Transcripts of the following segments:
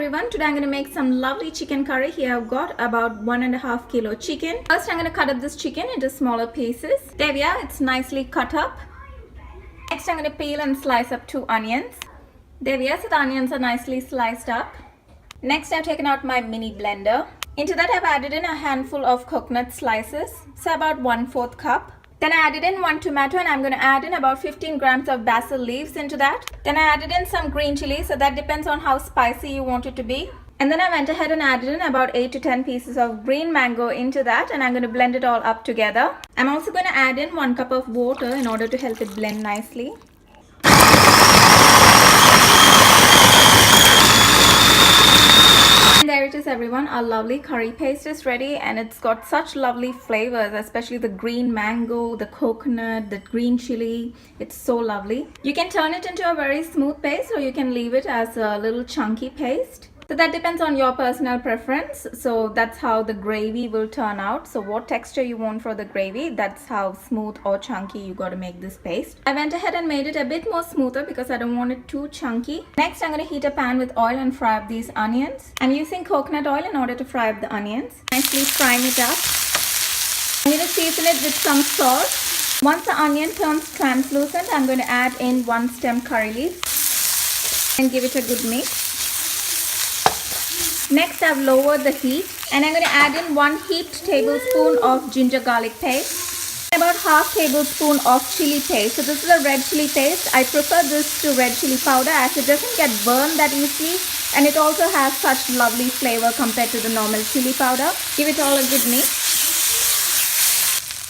everyone, today I'm going to make some lovely chicken curry. Here I've got about 1.5 kilo chicken. First I'm going to cut up this chicken into smaller pieces. There we are, it's nicely cut up. Next I'm going to peel and slice up 2 onions. There we are, so the onions are nicely sliced up. Next I've taken out my mini blender. Into that I've added in a handful of coconut slices, so about 1/4 cup. Then I added in 1 tomato and I'm going to add in about 15 grams of basil leaves into that. Then I added in some green chili, so that depends on how spicy you want it to be. And then I went ahead and added in about 8 to 10 pieces of green mango into that, and I'm going to blend it all up together. I'm also going to add in 1 cup of water in order to help it blend nicely. And there it is everyone, our lovely curry paste is ready, and it's got such lovely flavors, especially the green mango, the coconut, the green chili. It's so lovely. You can turn it into a very smooth paste, or you can leave it as a little chunky paste. So that depends on your personal preference. So that's how the gravy will turn out. So what texture you want for the gravy, that's how smooth or chunky you got to make this paste. I went ahead and made it a bit more smoother because I don't want it too chunky. Next I'm going to heat a pan with oil and fry up these onions. I'm using coconut oil in order to fry up the onions. Nicely frying it up. I'm going to season it with some salt. Once the onion turns translucent, I'm going to add in 1 stem curry leaf and give it a good mix. Next I've lowered the heat and I'm going to add in 1 heaped tablespoon of ginger garlic paste, about half tablespoon of chili paste. So this is a red chili paste. I prefer this to red chili powder as it doesn't get burned that easily, and it also has such lovely flavor compared to the normal chili powder. Give it all a good mix.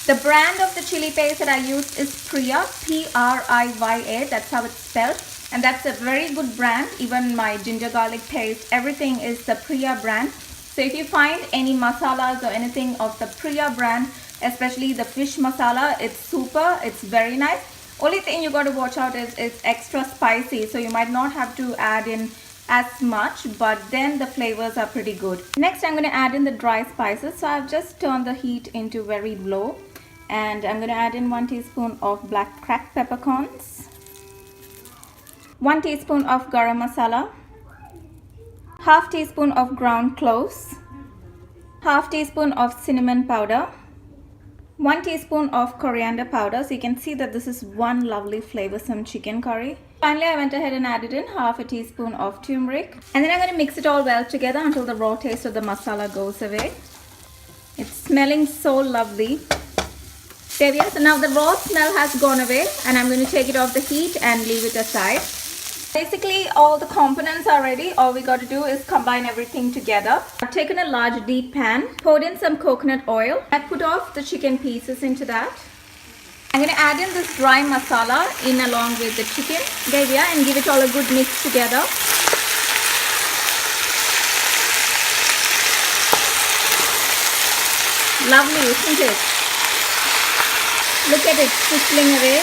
The brand of the chili paste that I used is Priya, P-R-I-Y-A, that's how it's spelled. And that's a very good brand. Even my ginger garlic paste, everything is the Priya brand. So if you find any masalas or anything of the Priya brand, especially the fish masala, it's super, it's very nice. Only thing you got to watch out is it's extra spicy, so you might not have to add in as much, but then the flavors are pretty good. Next I'm going to add in the dry spices. So I've just turned the heat into very low, and I'm going to add in 1 teaspoon of black cracked peppercorns, 1 teaspoon of garam masala, half teaspoon of ground cloves, half teaspoon of cinnamon powder, 1 teaspoon of coriander powder. So you can see that this is one lovely flavorsome chicken curry. Finally, I went ahead and added in half a teaspoon of turmeric, and then I'm going to mix it all well together until the raw taste of the masala goes away. It's smelling so lovely. There we are. So now the raw smell has gone away, and I'm going to take it off the heat and leave it aside. Basically all the components are ready. All we got to do is combine everything together. I've taken a large deep pan, poured in some coconut oil. I put off the chicken pieces into that. I'm going to add in this dry masala in along with the chicken. There we are, and give it all a good mix together. Lovely, isn't it? Look at it sizzling away,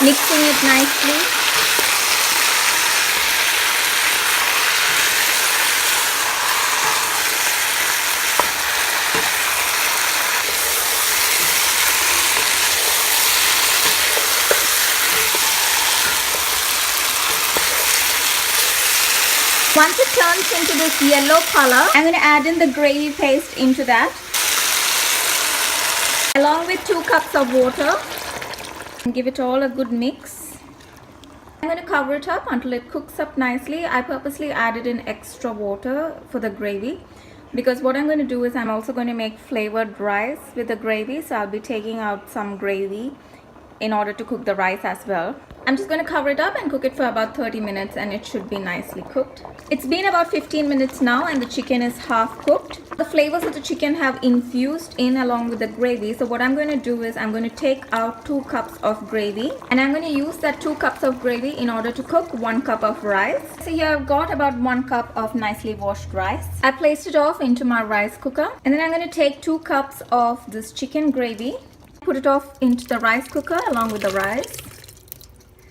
mixing it nicely. Once it turns into this yellow color, I'm going to add in the gravy paste into that, along with 2 cups of water, and give it all a good mix. I'm going to cover it up until it cooks up nicely. I purposely added in extra water for the gravy because what I'm going to do is I'm also going to make flavored rice with the gravy. So I'll be taking out some gravy in order to cook the rice as well. I'm just going to cover it up and cook it for about 30 minutes, and it should be nicely cooked. It's been about 15 minutes now, and the chicken is half cooked. The flavors of the chicken have infused in along with the gravy. So what I'm going to do is I'm going to take out 2 cups of gravy, and I'm going to use that 2 cups of gravy in order to cook 1 cup of rice. So here I've got about 1 cup of nicely washed rice. I placed it off into my rice cooker, and then I'm going to take 2 cups of this chicken gravy, put it off into the rice cooker along with the rice.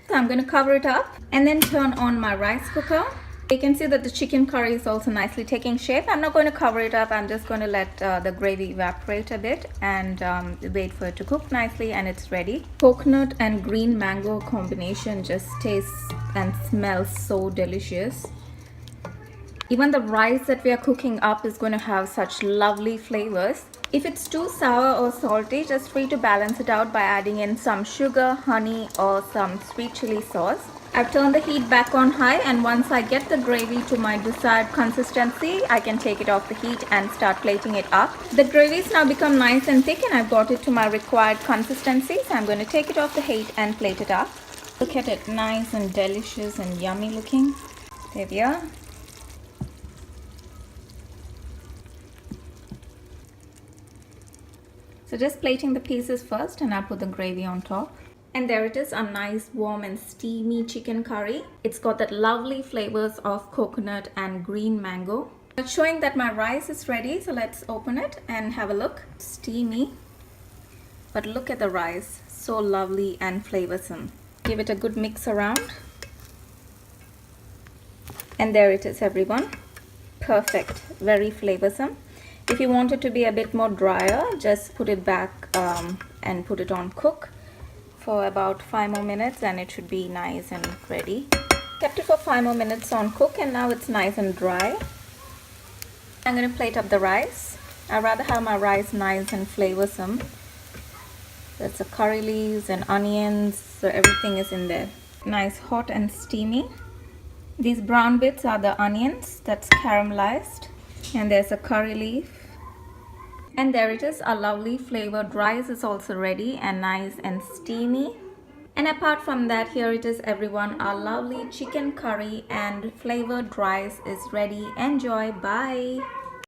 So I'm going to cover it up and then turn on my rice cooker. You can see that the chicken curry is also nicely taking shape. I'm not going to cover it up. I'm just going to let the gravy evaporate a bit and wait for it to cook nicely, and it's ready. Coconut and green mango combination just tastes and smells so delicious. Even the rice that we are cooking up is going to have such lovely flavors. If it's too sour or salty, just free to balance it out by adding in some sugar, honey, or some sweet chili sauce. I've turned the heat back on high, and once I get the gravy to my desired consistency, I can take it off the heat and start plating it up. The gravy's now become nice and thick, and I've got it to my required consistency, so I'm going to take it off the heat and plate it up. Look at it, nice and delicious and yummy looking. There we are. So just plating the pieces first, and I'll put the gravy on top. And there it is, a nice warm and steamy chicken curry. It's got that lovely flavors of coconut and green mango. It's showing that my rice is ready, so let's open it and have a look. Steamy, but look at the rice, so lovely and flavorsome. Give it a good mix around. And there it is, everyone. Perfect, very flavorsome. If you want it to be a bit more drier, just put it back and put it on cook for about 5 more minutes, and it should be nice and ready. Kept it for 5 more minutes on cook, and now it's nice and dry. I'm going to plate up the rice. I'd rather have my rice nice and flavorsome. That's the curry leaves and onions, so everything is in there. Nice, hot and steamy. These brown bits are the onions that's caramelized, and there's a curry leaf. And there it is, a lovely flavored rice is also ready and nice and steamy. And apart from that, here it is, everyone, our lovely chicken curry and flavored rice is ready. Enjoy. Bye.